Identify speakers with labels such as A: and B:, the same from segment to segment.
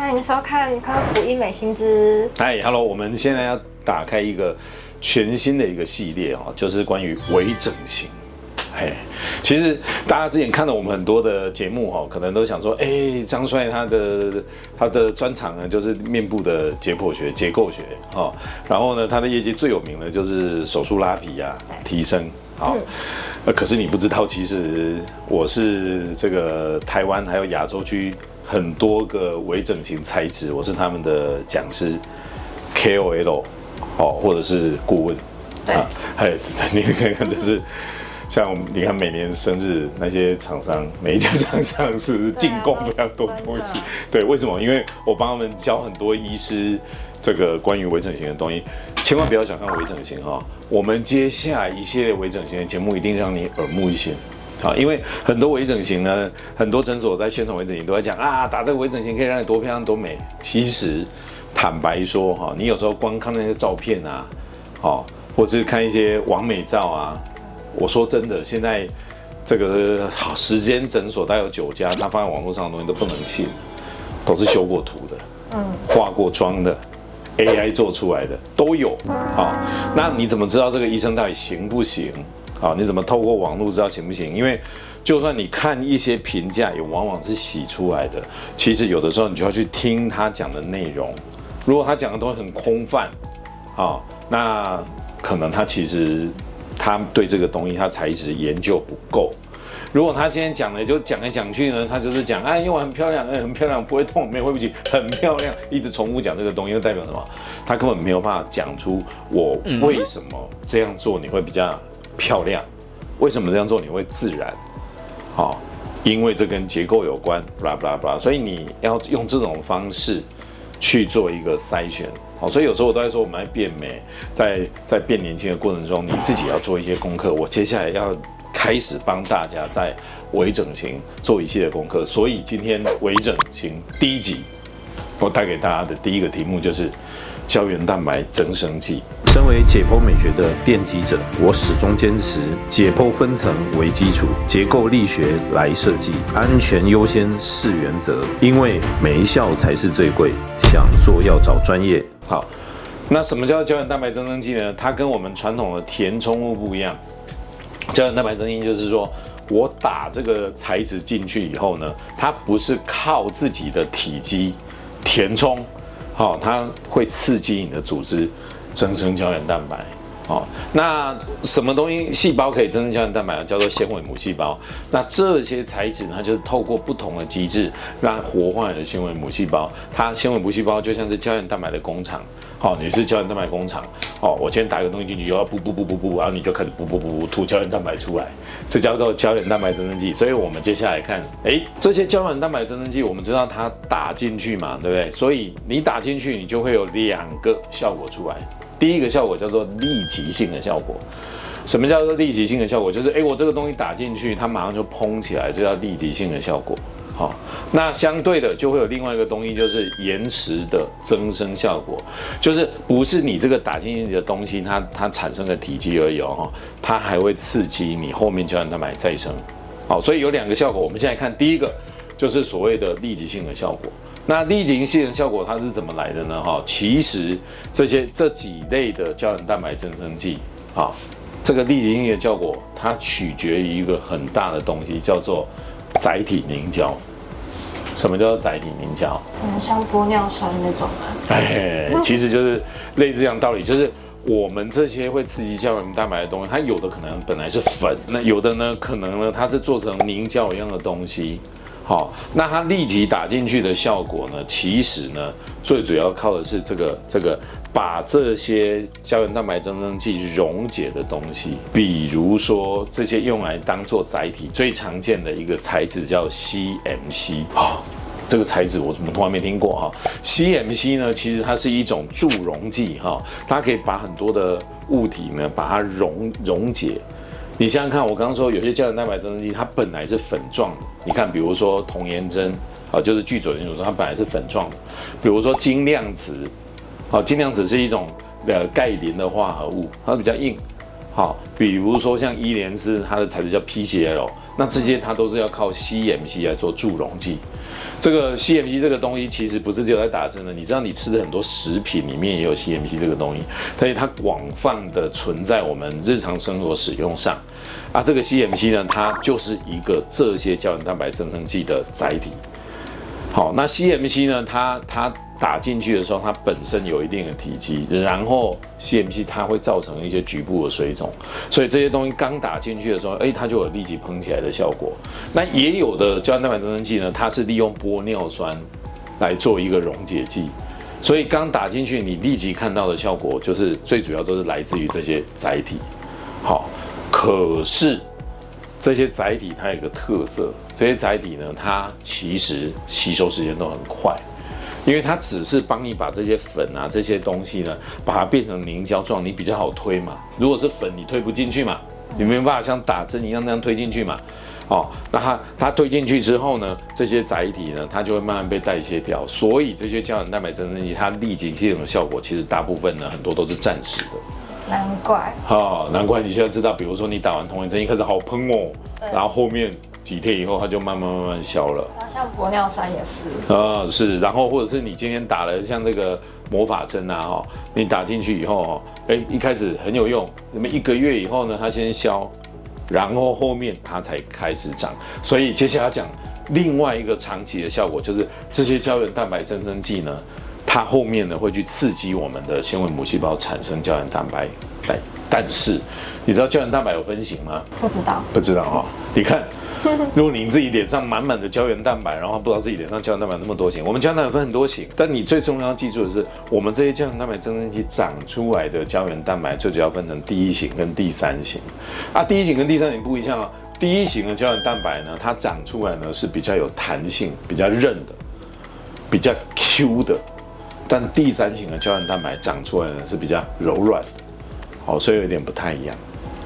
A: 歡迎收看科普醫美新知。
B: 嗨 ，Hello， 我們現在要打開一個全新的一個系列哈，就是關於微整形。其實大家之前看了我們很多的節目哈，可能都想說，張帥他的專長呢就是面部的解剖學、結構學哈，然後呢他的業績最有名的就是手術拉皮啊、提升啊。可是你不知道，其實我是這個台灣還有亞洲區很多個微整形材質，我是他們的講師、KOL 或者是顧問。對，你看看就是。像你看每年生日那些廠商，每一家廠商是進貢非常多東西。對，為什麼？因為我幫他們教很多醫師這個關於微整形的東西，千萬不要小看微整形哈。我們接下來一系列微整形的節目一定讓你耳目一新。好，因為很多微整形呢，很多診所在宣傳微整形都在講啊，打這個微整形可以讓你多漂亮多美。其實坦白說哈，你有時候光看那些照片啊，或是看一些網美照啊。我說真的，現在這個好10間診所，大概有9家，他放在網絡上的東西都不能信，都是修過圖的，化過妝的 ，AI 做出來的都有。那你怎麼知道這個醫生到底行不行？你怎麼透過網絡知道行不行？因為就算你看一些評價，也往往是洗出來的。其實有的時候你就要去聽他講的內容，如果他講的東西很空泛，那可能他其實。他對這個東西，他材質研究不夠。如果他今天講了，就講來講去呢，他就是講，用完很漂亮，很漂亮，不會痛，沒有會不起，很漂亮，一直重複講這個東西，就代表什麼？他根本沒有辦法講出我為什麼這樣做你會比較漂亮，為什麼這樣做你會自然？因為這跟結構有關，blah blah blah，所以你要用這種方式去做一個篩選。所以有時候我都在說，我們在變美，在變年輕的過程中，你自己要做一些功課。我接下來要開始幫大家在微整形做一系列功課。所以今天微整形第一集，我帶給大家的第一個題目就是膠原蛋白增生劑。身為解剖美學的奠基者，我始終堅持解剖分層為基礎，結構力學來設計，安全優先是原則。因為沒效才是最貴，想做要找專業。好，那什麼叫膠原蛋白增生劑呢？它跟我們傳統的填充物不一樣。膠原蛋白增生劑就是說，我打這個材質進去以後呢，它不是靠自己的體積填充，它會刺激你的組織增生膠原蛋白。那什麼東西細胞可以增生膠原蛋白呢？叫做纖維母細胞。那這些材質它就是透過不同的機制，讓活化你的纖維母細胞。它纖維母細胞就像是膠原蛋白的工廠。你是膠原蛋白工厂。我今天打一個東西進去，又要然後你就開始吐膠原蛋白出來，這叫做膠原蛋白增生劑。所以我們接下來看，這些膠原蛋白增生劑，我們知道它打進去嘛，對不對？所以你打進去，你就會有2個效果出来。第一個效果叫做立即性的效果。什麼叫做立即性的效果？就是我這個東西打進去，它馬上就膨起來，這叫立即性的效果。那相對的就會有另外一個東西，就是延遲的增生效果，就是不是你這個打進去的東西它產生的體積而已它還會刺激你後面膠原蛋白再生。所以有2個效果，我們現在看第一個就是所謂的立即性的效果。那立即性的效果它是怎麼來的呢？其實這幾類的膠原蛋白增生劑，這個立即性的效果它取決於一個很大的東西，叫做載體凝膠。什麼叫做載體凝膠？
A: 像玻尿酸那種啊。
B: 其實就是類似這樣的道理，就是我們這些會刺激膠原蛋白的東西，它有的可能本來是粉，那有的呢可能呢它是做成凝膠一樣的東西。那它立即打進去的效果呢，其實呢，最主要靠的是這個把這些膠原蛋白增生劑溶解的東西，比如說這些用來當做載體最常見的一個材質叫 CMC。這個材質我怎麼從來沒聽過CMC 呢，其實它是一種助溶劑它可以把很多的物體呢把它溶解。你想想看，我剛剛說有些膠原蛋白增生劑，它本來是粉狀的。你看，比如說童颜針，就是聚左旋乳酸，它本來是粉狀的。比如說精量子，精量子是一種钙磷的化合物，它比較硬。比如說像伊蓮絲，它的材質叫 PCL，那這些它都是要靠 CMC 來做助溶劑。這個 CMC 這個東西其實不是只有在打針的，你知道你吃的很多食品裡面也有 CMC 這個東西，所以它廣泛的存在我們日常生活使用上。啊，這個 CMC 呢，它就是一個這些膠原蛋白增生劑的載體。好，那 CMC 呢，它打進去的時候，它本身有一定的體積，然後 CMC 它會造成一些局部的水腫，所以這些東西剛打進去的時候，它就有立即膨起來的效果。那也有的膠原蛋白增生劑呢，它是利用玻尿酸來做一個溶解劑，所以剛打進去，你立即看到的效果就是最主要都是來自於這些載體。好，可是這些載體它有一個特色，這些載體呢，它其實吸收時間都很快。因為它只是幫你把這些粉啊這些東西呢，把它變成凝膠狀，你比較好推嘛。如果是粉，你推不進去嘛，你沒有辦法像打針一樣那樣推進去嘛。哦，那它推進去之後呢，這些載體呢，它就會慢慢被代謝掉。所以這些膠原蛋白增生劑，它立即性的效果，其實大部分呢，很多都是暫時的。
A: 難怪。
B: 難怪你現在知道，比如說你打完童顏針一開始好噴哦，然後後面幾天以後它就慢慢消了。
A: 像玻尿酸也是。
B: 是，然後或者是你今天打了像這個魔法針啊，你打進去以後，一開始很有用，那麼1個月以後呢，它先消，然後後面它才開始長。所以接下來講另外一個長期的效果，就是這些膠原蛋白增生劑呢，它後面呢會去刺激我們的纖維母細胞產生膠原蛋白。但是你知道膠原蛋白有分型嗎？不知道哈。你看，如果你自己臉上滿滿的膠原蛋白，然後不知道自己臉上膠原蛋白那麼多型，我們膠原蛋白分很多型，但你最重要要記住的是，我們這些膠原蛋白增生劑長出來的膠原蛋白，最主要分成第1型跟第3型。第1型跟第3型不一樣啊。第1型的膠原蛋白呢，它長出來呢是比較有彈性、比較韌的、比較 Q 的，但第3型的膠原蛋白長出來呢是比較柔軟的。好，所以有點不太一樣。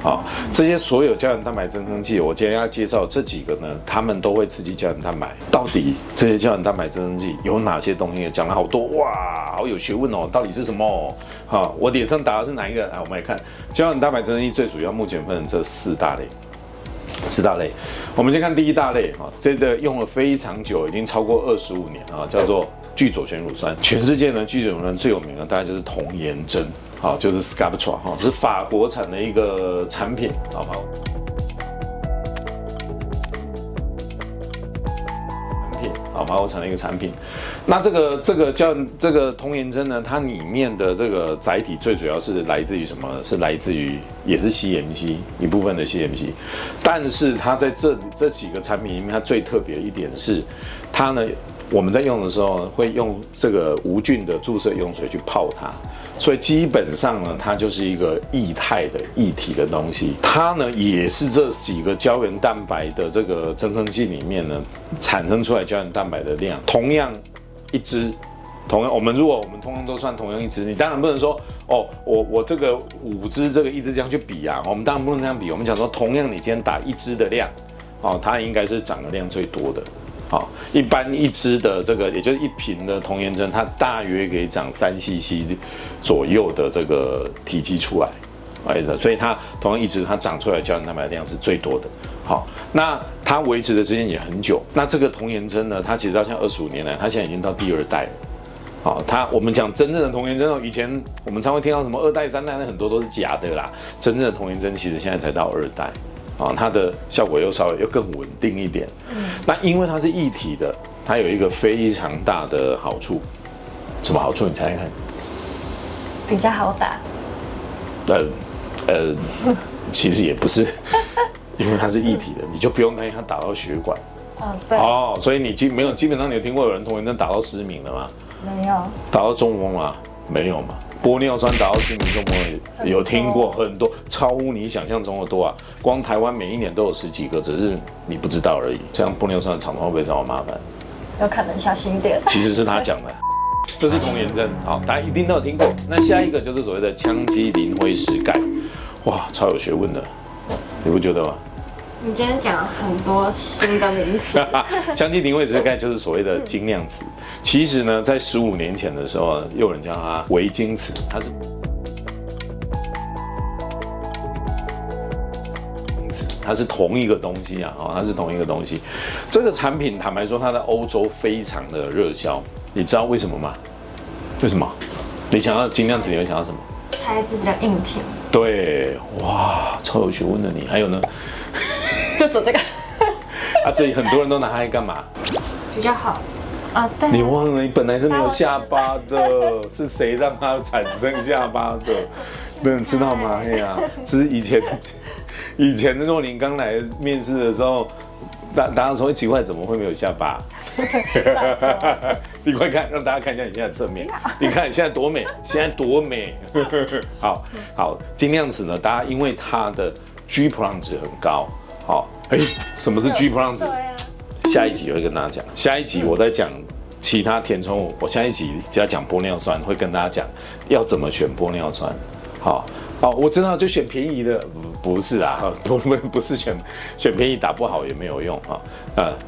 B: 好，這些所有膠原蛋白增生劑，我今天要介紹這幾個呢，它們都會刺激膠原蛋白。到底這些膠原蛋白增生劑有哪些東西？講了好多哇，好有學問哦。到底是什麼？好，我臉上打的是哪一個？我們來看膠原蛋白增生劑最主要目前分成這4大類。我們先看第1大類，這個用了非常久，已經超過25年啊，叫做聚左旋乳酸。全世界呢，聚左旋乳酸最有名的大概就是童顏針。好，就是 Sculptra 哈，是法國產的一個產品，好不好？法國產的一個產品。那這個童顏針呢，它裡面的這個載體最主要是來自於什麼？是來自於也是 CMC 一部分的 CMC， 但是它在這幾個產品裡面，它最特別的一點是，它呢我們在用的時候會用這個無菌的注射用水去泡它。所以基本上呢，它就是一個液態的液體的東西。它呢也是這幾個膠原蛋白的這個增生劑裡面呢產生出來膠原蛋白的量。同樣一支，如果我們通常都算同樣一支，你當然不能說我這個5支这個1支這樣去比啊。我們當然不能這樣比。我們講說，同樣你今天打1支的量，它應該是長的量最多的。好，一般1支的這個，也就是1瓶的童顏針，它大約可以長3cc 左右的這個體積出來，所以它同樣1支它長出來的膠原蛋白量是最多的。好，那它維持的時間也很久。那這個童顏針呢，它其實到現在25年來，它現在已經到第2代了。好，我們講真正的童顏針，以前我們常會聽到什麼2代、3代，那很多都是假的啦。真正的童顏針其實現在才到2代。它的效果又稍微更穩定一點。那因為它是液體的，它有一個非常大的好處。什麼好處？你猜猜看。
A: 比較好打。
B: 其實也不是，因為它是液體的，你就不用擔心它打到血管。
A: 對。
B: 所以你基本上你有聽過有人童顏針打到失明了嗎？沒有。打到中風了？沒有嘛。玻尿酸打到失明中風有聽過很多，超乎你想象中的多啊！光台灣每一年都有10幾個，只是你不知道而已。這樣玻尿酸的廠商會不會找我麻煩？
A: 有可能，小心點。
B: 其實是他講的，這是童顏針，好，大家一定都有聽過。那下一個就是所謂的羥基磷灰石鈣，哇，超有學問的，你不覺得嗎？
A: 你今天講了很多新的名詞。
B: 羥基磷灰石鈣就是所謂的精量詞。其實呢，在15年前的時候，又有人叫它微晶詞，它是它是同一個東西啊，它是同一個東西。這個產品坦白說，它在歐洲非常的熱銷，你知道為什麼嗎？為什麼？你想要精釀子，你會想到什麼？
A: 材質比較硬挺。
B: 對，哇，超有學問的你。還有呢？
A: 就走這個。
B: 所以很多人都拿它來幹嘛？
A: 比較好。啊，對。
B: 你忘了，你本來是沒有下巴的，是誰讓它產生下巴的？你知道嗎？哎呀，只是以前的若琳剛來面試的時候，大家說奇怪，怎麼會沒有下巴？你快看，讓大家看一下你現在的側面。你看你現在多美，現在多美。好，精釀子呢？大家因為它的 G Prime 值很高。好，什麼是 G Prime 值？下一集我會跟大家講。下一集我在講其他填充物，我下一集就要講玻尿酸，會跟大家講要怎麼選玻尿酸。好，我知道就選便宜的，不是啊，不是選便宜打不好也沒有用哈。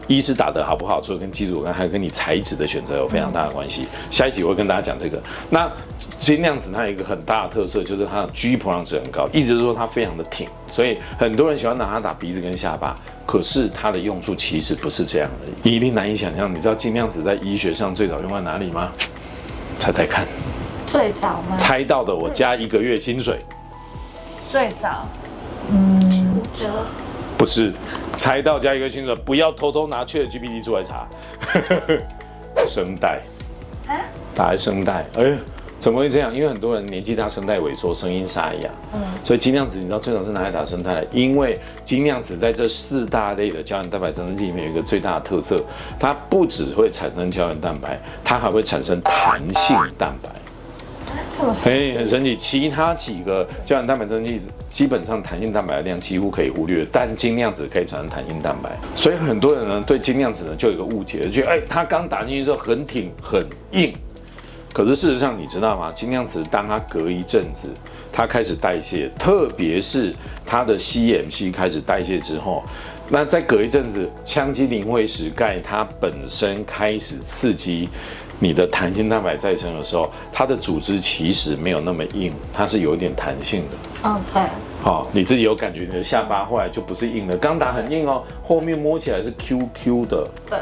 B: 一是打得好不好，除了跟基礎跟還有跟你材質的選擇有非常大的關係。下一集我會跟大家講這個。那精釀子它有一個很大的特色，就是它的 G Prime 值很高，意思是說它非常的挺，所以很多人喜歡拿它打鼻子跟下巴。可是它的用處其實不是這樣的，你一定難以想象。你知道精釀子在醫學上最早用在哪裡嗎？猜猜看。
A: 最早嗎？
B: 猜到的我加1個月薪水。
A: 最早，
B: 不是，猜到加1個薪水，不要偷偷拿ChatGPT出来查。聲帶，打在聲帶，怎麼會這樣？因為很多人年紀大，聲帶萎縮，聲音沙啞。所以精釀子你知道最早是拿來打聲帶的，因為精釀子在這4大類的膠原蛋白增生劑裡面有一個最大的特色，它不只會產生膠原蛋白，它還會產生彈性蛋白。
A: 這麼神奇？
B: 很神奇。其他幾個膠原蛋白增生劑基本上彈性蛋白的量幾乎可以忽略，但精釀子可以產生彈性蛋白。所以很多人呢對精釀子呢就有一個誤解，就覺得它剛打進去之後很挺很硬。可是事實上，你知道嗎？精釀子當它隔一陣子，它開始代謝，特別是它的 CMC 開始代謝之後，那再隔一陣子，羥基磷灰石鈣它本身開始刺激你的彈性蛋白再生的時候，它的組織其實沒有那麼硬，它是有一點彈性的。对。好，你自己有感覺，你的下巴後來就不是硬的，剛打很硬哦，後面摸起來是 QQ 的。对。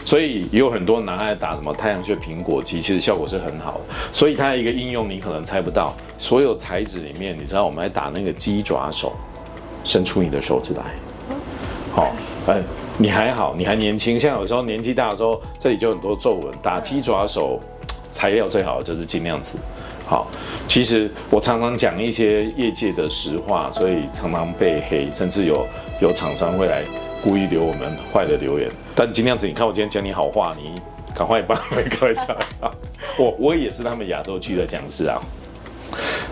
B: 所以也有很多拿來打什麼太陽穴蘋果肌，其實效果是很好的。所以它有一個應用，你可能猜不到。所有材質裡面，你知道我們來打那個雞爪手，伸出你的手指來。你還好，你還年輕。像有時候年紀大的時候，這裡就很多皺紋。打雞爪手，材料最好的就是精釀子。好，其實我常常講一些業界的實話，所以常常被黑，甚至有廠商會來故意留我們壞的留言。但精釀子，你看我今天講你好話，你趕快幫我們開玩笑。我也是他們亞洲區的講師啊。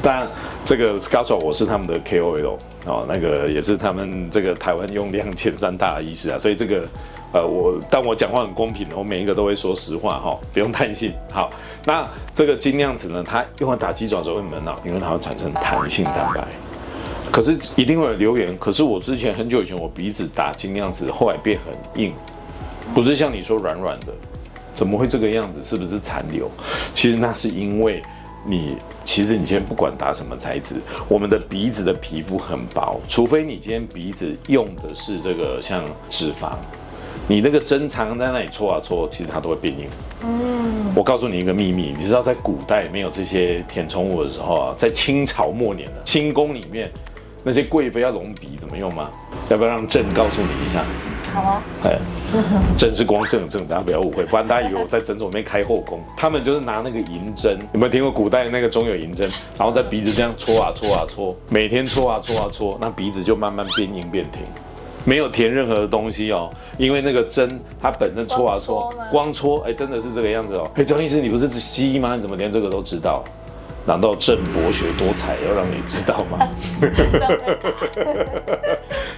B: 當然，這個 Scotch 我是他們的 KOL 那個也是他們這個台灣用量前3大的醫師啊，所以這個但我講話很公平，我每一個都會說實話不用擔心。好，那這個精釀子呢，它用來打雞爪的時候會悶因為它會產生彈性蛋白。可是一定會有留言，可是我之前很久以前我鼻子打精釀子，後來變很硬，不是像你說軟軟的，怎麼會這個樣子？是不是殘留？其實那是因為其實你今天不管打什麼材質，我們的鼻子的皮膚很薄，除非你今天鼻子用的是這個像脂肪，你那個針常在那裡戳啊戳，其實它都會變硬。我告訴你一個秘密，你知道在古代沒有這些填充物的時候啊，在清朝末年的清宮裡面，那些貴妃要隆鼻怎麼用嗎？要不要讓朕告訴你一下？
A: 好啊。
B: 朕是光正的正，大家不要誤會，不然大家以為我在診所裡面開後宮。他們就是拿那個銀針，有沒有聽過古代那個中有銀針？然後在鼻子這樣戳啊戳啊戳，每天戳啊戳啊戳，那鼻子就慢慢變硬變挺。沒有填任何的東西因為那個針它本身戳啊戳，光戳，真的是這個樣子張醫師，你不是西醫嗎？你怎麼連這個都知道？難道朕博學多才要讓你知道嗎？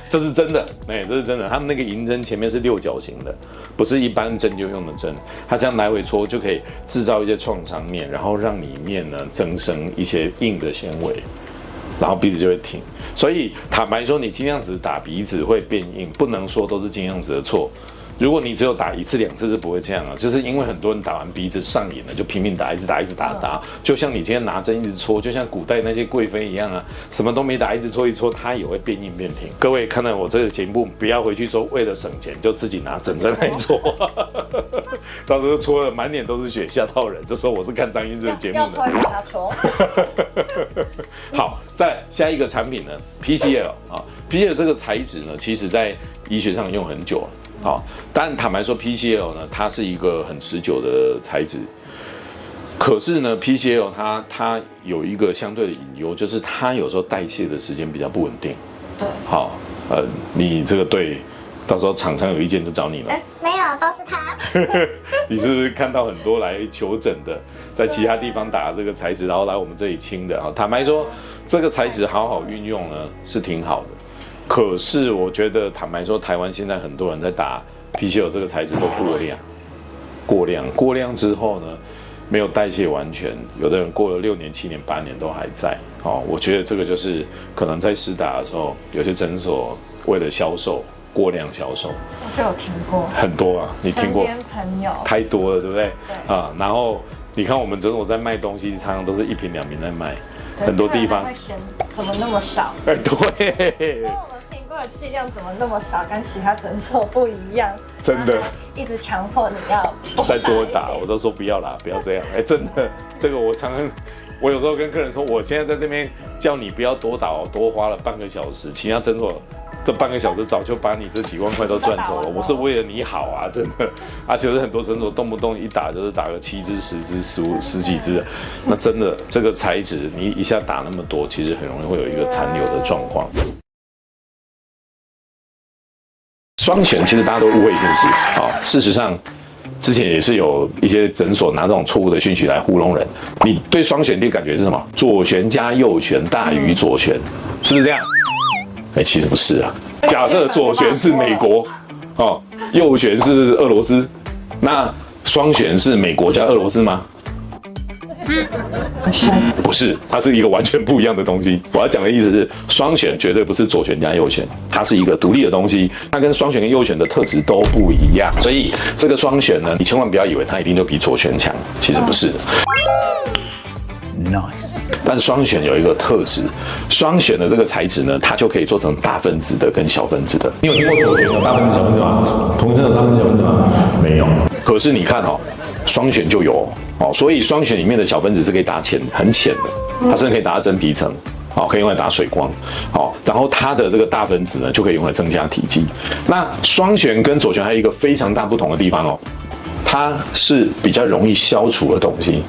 B: 這是真的，這是真的。他們那個銀針前面是6角形的，不是一般針灸用的針。它這樣來回戳就可以制造一些創傷面，然後讓裡面呢增生一些硬的纖維，然後鼻子就會挺。所以坦白說，你精釀子打鼻子會變硬，不能說都是精釀子的錯。如果你只有打1次2次是不會這樣啊，就是因為很多人打完鼻子上癮了，就拼命打，一直打，就像你今天拿針一直戳，就像古代那些貴妃一樣啊，什麼都沒打，一直戳一戳，它也會變硬變挺。各位看到我這個節目，不要回去說為了省錢就自己拿針在那裡戳，到時候戳了滿臉都是血，嚇到人，就說我是看張英這個節目的。要戳給他戳。好，再來下一個產品呢 ，PCL 啊 ，PCL 這個材質呢，其實在醫學上用很久了。好，但坦白說 ，PCL 呢，它是一個很持久的材質。可是呢 ，PCL 它有一個相对的隱憂，就是它有時候代謝的時間比較不穩定。
A: 对。
B: 好，你這個對，到時候廠商有意見就找你了。
C: 沒有，都是他。
B: 你是不是看到很多來求診的，在其他地方打這個材質，然後來我們這裡清的？好，坦白說，這個材質好好運用呢，是挺好的。可是我覺得，坦白說，台灣現在很多人在打 PCL 這個材質都過量之後呢，沒有代謝完全，有的人過了6年、7年、8年都還在。哦，我覺得這個就是可能在施打的時候，有些診所為了銷售過量銷售，
A: 我就有聽過
B: 很多啊，你聽過？
A: 身邊朋友
B: 太多了，對不对？
A: 对
B: 啊，然後你看我們诊所在賣東西，常常都是1瓶2瓶在賣，很多地方
A: 會嫌怎麼那麼少？
B: 哎，對。
A: 劑量怎麼那麼少，跟其他診所不一樣？
B: 真的，
A: 一直強迫你要
B: 再多打，我都說不要啦，不要這樣。哎，真的，這個我常常，我有時候跟客人說，我现在在這邊叫你不要多打哦，多花了半個小時，其他診所這半個小時早就把你這幾萬塊都賺走了。我是為了你好啊，真的。而且很多診所動不動一打就是打個7支、10支、15、10幾支，那真的這個材質你一下打那麼多，其實很容易會有一個殘留的狀況。雙旋其實大家都誤會一件事啊，事實上，之前也是有一些診所拿這種錯誤的訊息來糊弄人。你對雙旋的感覺是什麼？左旋加右旋大於左旋，是不是這樣？哎，其實不是啊。假設左旋是美國，哦，右旋是俄羅斯，那雙旋是美國加俄羅斯嗎？不是，它是一個完全不一樣的東西。我要講的意思是，雙旋絕對不是左旋加右旋，它是一個獨立的東西，它跟雙旋跟右旋的特質都不一樣。所以這個雙旋呢，你千萬不要以為它一定就比左旋強，其實不是的。Nice。但是雙旋有一個特質，雙旋的這個材質呢，它就可以做成大分子的跟小分子的。你有聽過左旋有大分子、小分子嗎？同針有大分子、小分子嗎？沒有。可是你看哦，雙旋就有哦，所以雙旋裡面的小分子是可以打淺、很淺的，它甚至可以打到真皮層，好，可以用來打水光，好，然後它的這個大分子呢，就可以用來增加體積。那雙旋跟左旋還有一個非常大不同的地方哦，它是比較容易消除的東西。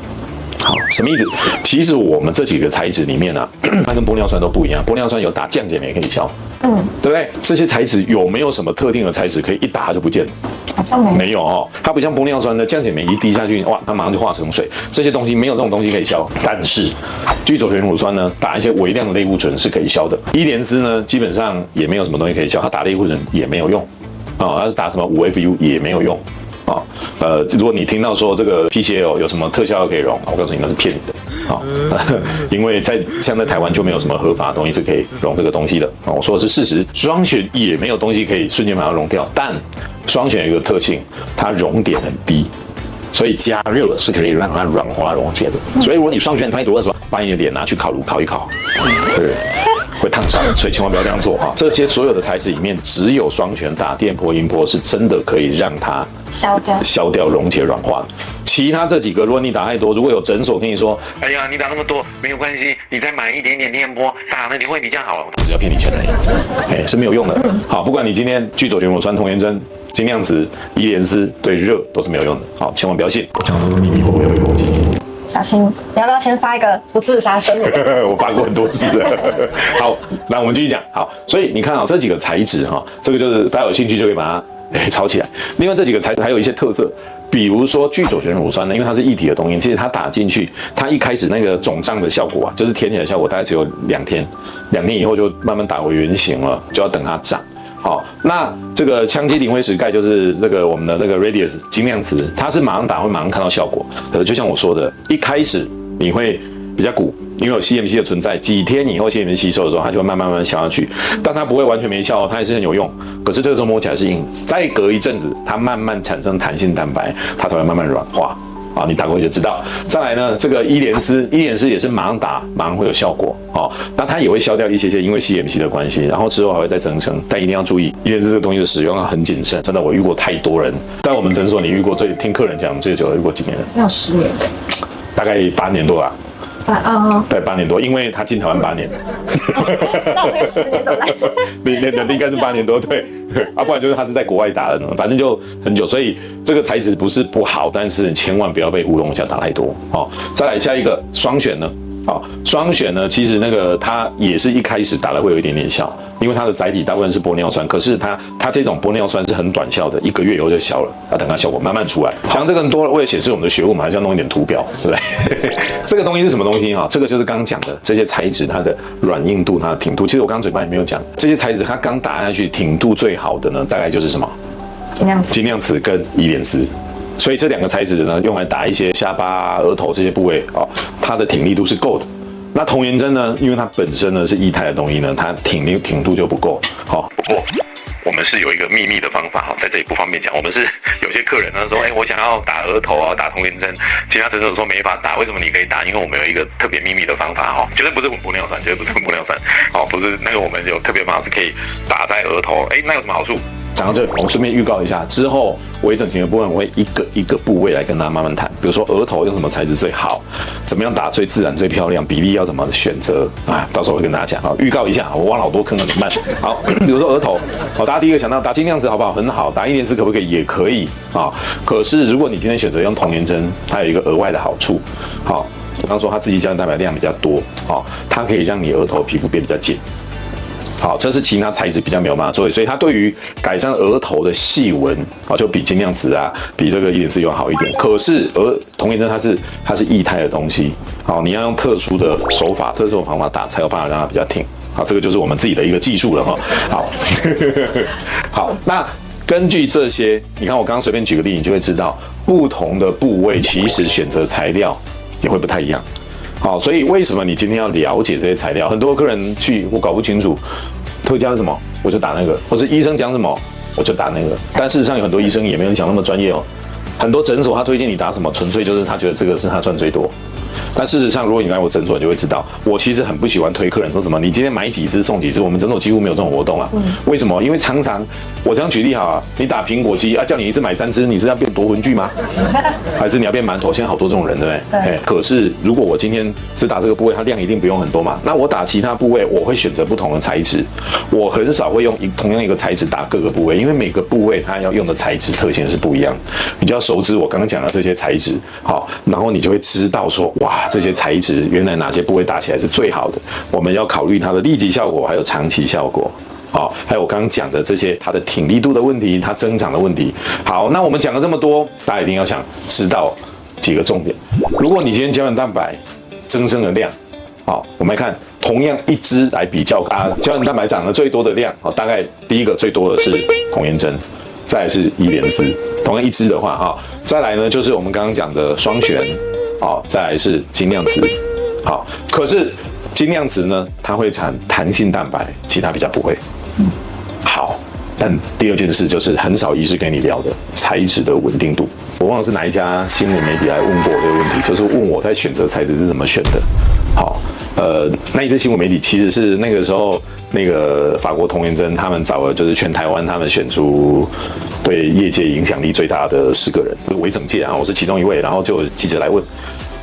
B: 好，什麼意思？其實我們這幾個材質裡面啊，它跟玻尿酸都不一樣。玻尿酸有打降解酶可以消，對不對？這些材質有沒有什麼特定的材質可以一打它就不見了？
A: 好像沒
B: 有哦。它不像玻尿酸的降解酶一滴下去，哇，它馬上就化成水。這些東西沒有這種東西可以消。但是聚左旋乳酸呢，打一些微量的類固醇是可以消的。伊蓮絲呢，基本上也沒有什麼東西可以消，它打類固醇也沒有用啊。它是打什麼5FU 也沒有用。如果你聽到說這個 PCL 有什麼特效可以溶，我告訴你那是騙你的啊，因為像在台灣就沒有什麼合法的東西是可以溶這個東西的啊。我說的是事實，雙旋也沒有東西可以瞬間把它溶掉，但雙旋有一個特性，它熔點很低，所以加熱了是可以讓它軟化溶解的。所以如果你雙旋太多的時候，把你的臉拿去烤爐烤一烤，對，會燙傷，所以千萬不要這樣做哈。這些所有的材質裡面，只有雙旋打電波、音波是真的可以讓它消掉、溶解、軟化。其他這幾個，如果你打太多，如果有診所跟你說，哎呀，你打那麼多沒有關係，你再買一點點電波打了你會比較好，只要騙你錢而已，哎，是沒有用的。好，不管你今天聚左旋乳酸、童顏針、精量瓷、伊蓮絲，對熱都是沒有用的。好，千萬不要信。我講的秘密會不會被攻擊？
A: 小心，你要不要先發一個不自殺聲明？
B: 我發過很多次了。好，那我們繼續講。好，所以你看啊，這幾個材質哈，這個就是大家有興趣就可以把它抄起來。另外這幾個材質還有一些特色，比如說聚左旋乳酸呢，因為它是液體的東西，其實它打進去，它一開始那個腫脹的效果啊，就是填起來的效果，大概只有2天，2天以後就慢慢打回原形了，就要等它長。好，那這個羥基磷灰石鈣就是這個我們的那個 Radius 精量瓷，它是馬上打會馬上看到效果。可是就像我說的，一開始你會比較鼓，因為有 CMC 的存在，幾天以後 CMC 吸收的時候，它就會慢慢消下去，但它不會完全沒效，它還是很有用。可是這個時候摸起來是硬，再隔一陣子，它慢慢產生彈性蛋白，它才會慢慢軟化。啊，你打過就知道。再來呢，這個伊蓮絲也是馬上打，馬上會有效果。哦，那它也會消掉一些因為 CMC 的關係，然後之後還會再增生，但一定要注意，伊蓮絲這個東西的使用要很謹慎。真的，我遇過太多人，在我們診所你遇過最聽客人講最久的遇過幾年了？
A: 要10年的，
B: 大概8年多吧。对，8年多，因為他進台灣8年。
A: 那我会10年走来。
B: 你应該是8年多，對，啊，不然就是他是在國外打的，反正就很久。所以這個材質不是不好，但是千萬不要被糊弄一下打太多。好，再來下一個雙旋呢？好，雙旋呢，其實那個它也是一開始打了會有一點點效，因為它的載體大部分是玻尿酸，可是它這種玻尿酸是很短效的，1個月以後就消了，要等它效果慢慢出來。講這個多了，為了顯示我們的學問，我們還是要弄一點圖表，對不對？這個東西是什麼東西哈？這個就是剛剛講的這些材質，它的軟硬度、它的挺度。其實我剛剛嘴巴也沒有講，這些材質它剛打下去挺度最好的呢，大概就是什麼？精量瓷跟伊蓮絲。所以這2個材質呢，用來打一些下巴、額頭這些部位哦，它的挺力度是夠的。那童顏針呢，因為它本身呢是液態的東西呢，它挺度就不夠。好，不過我們是有一個秘密的方法哈，在這裡不方便講。我們是有些客人呢說，我想要打額頭啊，打童顏針，其他診所說沒法打，為什麼你可以打？因為我們有一個特別秘密的方法哈，絕對不是玻尿酸，絕對不是玻尿酸，好，不是那個我們有特別方法是可以打在額頭，那有什麼好處？講到這裡，我們順便預告一下，之後微整形的部分我會一個部位來跟大家慢慢談。比如說額頭用什麼材質最好，怎麼樣打最自然最漂亮，比例要怎麼選擇啊？到时候會跟大家講。好，預告一下，我挖了好多坑了，怎麼辦？好，比如說額頭，好，大家第一個想到打精量瓷好不好？很好，打伊蓮絲可不可以？也可以啊。可是如果你今天選擇用童顏針，它有一個額外的好處，好，我剛說它自己胶原蛋白量比較多，好，它可以讓你額頭皮膚變比較緊。好，這是其他材質比較沒有辦法做的，所以它對於改善額頭的細紋啊，就比精量瓷啊，比這個伊蓮絲要好一點。可是童顏針它是液態的東西，好，你要用特殊的手法、特殊的方法打，才有辦法讓它比較挺。好，這個就是我們自己的一個技術了哈。好，好，那根據這些，你看我剛剛隨便舉個例，你就會知道不同的部位其實選擇材料也會不太一樣。好，所以為什麼你今天要了解這些材料？很多客人我搞不清楚，推薦是什麼我就打那個，或是醫生講什麼我就打那個。但事實上有很多醫生也沒有你想那麼專業哦，很多診所他推薦你打什麼，純粹就是他覺得這個是他賺最多。但事實上，如果你來我診所，你就會知道，我其實很不喜歡推客人說什麼，你今天買幾支送幾支。我們診所幾乎沒有這種活動啊。為什麼？因為常常我這樣舉例好啊，你打蘋果肌啊，叫你一次買3支，你是要變奪魂鋸嗎？還是你要變饅頭？現在好多這種人，對不對？對。可是如果我今天只打這個部位，它量一定不用很多嘛。那我打其他部位，我會選擇不同的材質，我很少會用同樣一個材質打各個部位，因為每個部位它要用的材質特性是不一樣。你就要熟知我剛剛講的這些材質，好，然後你就會知道說，哇，這些材質原來哪些部位打起來是最好的。我們要考慮它的立即效果，還有長期效果。好，還有我剛剛講的這些，它的挺力度的問題，它增長的問題。好，那我們講了這麼多，大家一定要想知道幾個重點。如果你今天膠原蛋白增生的量，好，我們來看同樣一支來比較啊，膠原蛋白長得最多的量，好，大概第一個最多的是童顏針，再來是伊蓮絲，同樣一支的話，哈，再來呢就是我們剛剛講的雙旋，好，再來是精量瓷，好，可是精量瓷呢，它會產彈性蛋白，其他比較不會。好，但第二件事就是很少醫師跟你聊的材質的穩定度。我忘了是哪一家新聞媒體來問過我這個問題，就是問我在選擇材質是怎麼選的。好，那一支新聞媒體其實是那個時候那個法國童顏針，他們找了就是全台灣他們選出對業界影響力最大的10個人，就是微整界啊，我是其中一位。然後就有記者來問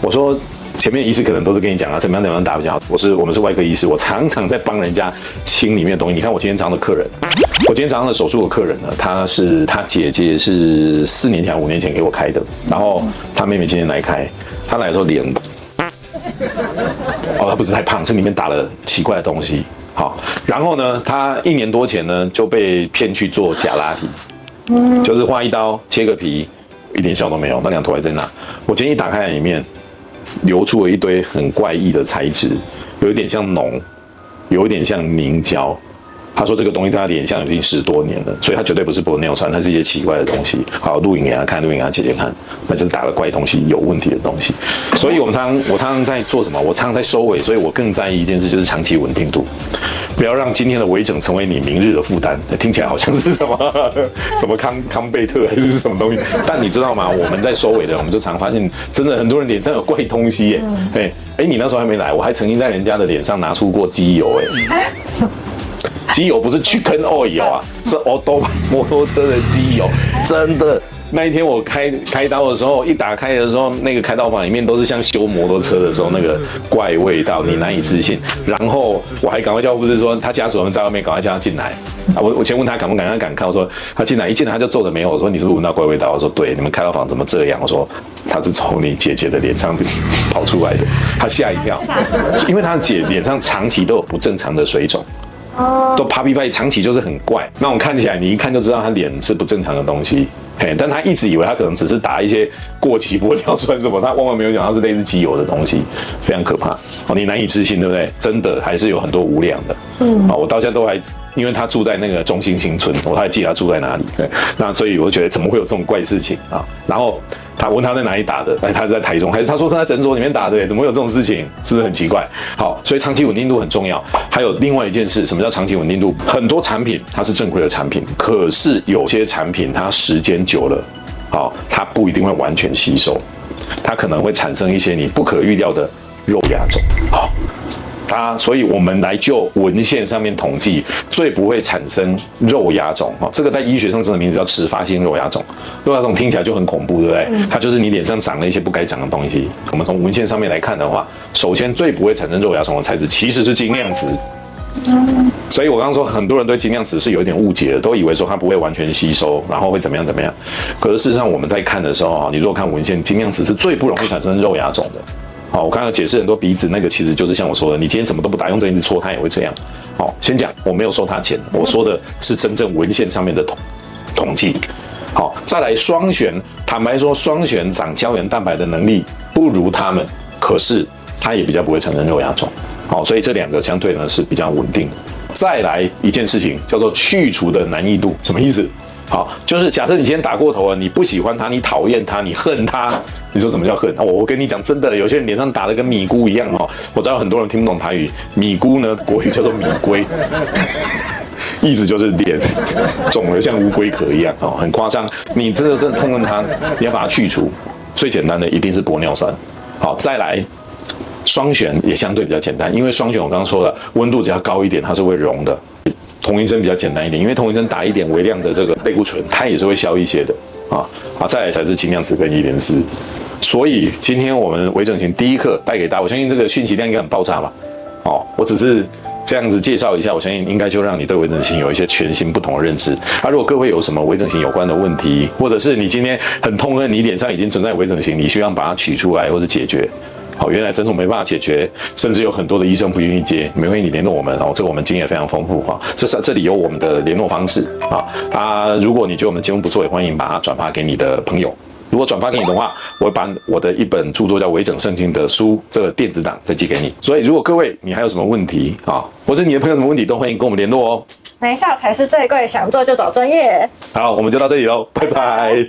B: 我說，前面的醫師可能都是跟你講啊，怎麼樣打比較好。我們是外科醫師，我常常在幫人家清裡面的東西。你看我今天早上的客人，我今天早上的手術的客人呢，他姐姐是4年前5年前給我開的，然後他妹妹今天來開，他來的時候臉，他不是太胖，是裡面打了奇怪的東西。好，然後呢，他1年多前呢就被騙去做假拉皮，就是劃一刀切個皮，一點效都沒有，那2坨還在那。我今天一打開來裡面，流出了一堆很怪異的材質，有一點像膿，有一點像凝膠，他說這個東西在他臉上已經10多年了，所以他絕對不是玻尿酸，它是一些奇怪的東西。好，錄影給他看，錄影給他姐姐看，那就是打了怪東西，有問題的東西。所以我常常在做什麼？我常常在收尾，所以我更在意一件事，就是長期穩定度，不要讓今天的微整成為你明日的負擔。聽起來好像是什麼什麼康貝特還是什麼東西，但你知道嗎？我們在收尾的人，我們就常發現，真的很多人臉上有怪東西耶。你那時候還沒來，我還曾經在人家的臉上拿出過機油機油不是Chicken Oil啊，是摩托車的機油，真的。那一天我開刀的時候，一打開的時候，那個開刀房裡面都是像修摩托車的時候那個怪味道，你難以置信。然後我還趕快叫護士說，他家屬們在外面，趕快叫他進來。我先問他敢不敢，他敢看。我說他進來，一进來他就皺着眉頭，我說你是不是聞到怪味道？我說對，你們開刀房怎麼這樣？我說他是從你姐姐的臉上跑出來的，他嚇一跳，因為他的姐臉上長期都有不正常的水腫。都 puppy face 長期就是很怪，那种看起來你一看就知道他臉是不正常的東西，但他一直以為他可能只是打一些過期玻尿酸什麼，他万萬沒有想到是類似機油的東西，非常可怕。你難以置信，對不对？真的還是有很多無良的。我到現在都還，因為他住在那個中心新村，我還記得他住在哪裡。那所以我就覺得怎麼會有這種怪事情啊？然後他問他在哪裡打的，他是在台中，還是他說是在診所裡面打的？怎麼會有這種事情？是不是很奇怪？好，所以長期穩定度很重要。還有另外一件事，什麼叫長期穩定度？很多產品它是正規的產品，可是有些產品它時間久了，它不一定會完全吸收，它可能會產生一些你不可預料的肉芽腫。所以我們來就文獻上面統計，最不會產生肉芽腫。這個在醫學上真的名字叫遲發性肉芽腫。肉芽腫聽起來就很恐怖，對不對？它就是你臉上長了一些不該長的東西。我們從文獻上面來看的話，首先最不會產生肉芽腫的材質其實是精量瓷。所以我剛剛說很多人對精量瓷是有一點誤解的，都以為說它不會完全吸收，然後會怎麼樣。可是事實上我們在看的時候，你如果看文獻，精量瓷是最不容易產生肉芽腫的。我剛剛解釋很多鼻子那個，其實就是像我說的，你今天什麼都不打，用針一直戳它也會這樣。先講我沒有收他錢，我說的是真正文獻上面的統計。再來雙旋，坦白說，雙旋長膠原蛋白的能力不如他們，可是它也比較不會產生肉芽腫。所以這兩個相对呢是比較穩定的。再來一件事情叫做去除的难易度，什麼意思？就是假設你今天打過頭了，你不喜歡它，你討厭它，你恨它，你說什麼叫恨？我跟你講，真的，有些人臉上打得跟米菇一樣。我知道很多人聽不懂台語，米菇呢國語叫做米龜，意思就是臉腫得像烏龜殼一樣，很誇張。你真的痛恨它，你要把它去除，最簡單的一定是玻尿酸。再來雙旋也相对比較簡單，因為雙旋我剛剛說了，溫度只要高一點，它是會溶的。同一針比較簡單一點，因為同一針打一點微量的這個類固醇，它也是會消一些的再來才是精量瓷跟104。所以今天我們微整形第一課帶給大家，我相信這個訊息量應該很爆炸吧？我只是這樣子介紹一下，我相信應該就讓你對微整形有一些全新不同的認知。如果各位有什麼微整形有關的問題，或者是你今天很痛恨你臉上已經存在微整形，你需要把它取出來或者解決。原來診所沒辦法解決，甚至有很多的醫生不願意接，沒關係，你聯絡我們這個我們經驗非常豐富這裡有我們的聯絡方式如果你覺得我們的節目不錯，也歡迎把它轉發給你的朋友。如果轉發給你的話，我會把我的一本著作叫《微整聖經》的書這個電子檔再寄給你。所以如果各位你還有什麼問題或者你的朋友有什麼問題，都歡迎跟我們聯絡哦。
A: 沒下才是最貴，想做就找專業。
B: 好，我們就到這裡嘍，拜拜。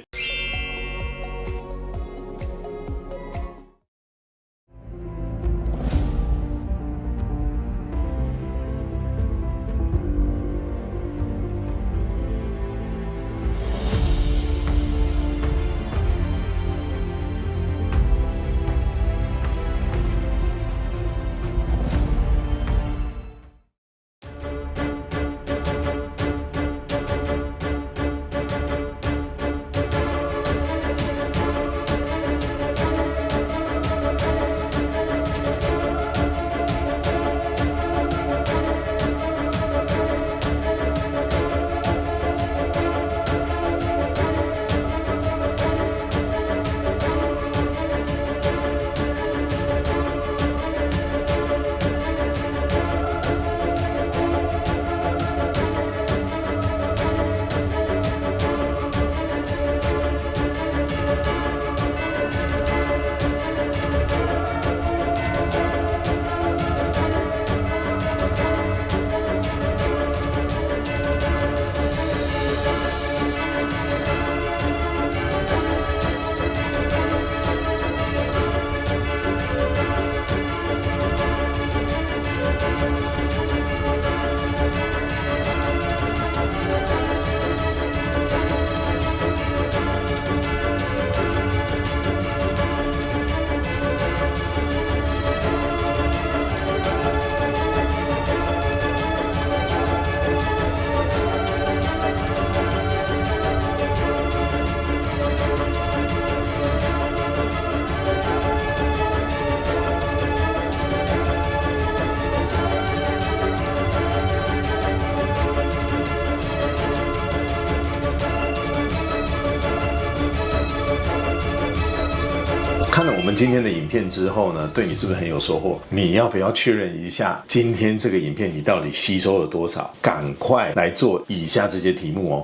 B: 們今天的影片之後呢，對你是不是很有收穫？你要不要確認一下今天這個影片你到底吸收了多少？趕快來做以下這些題目哦。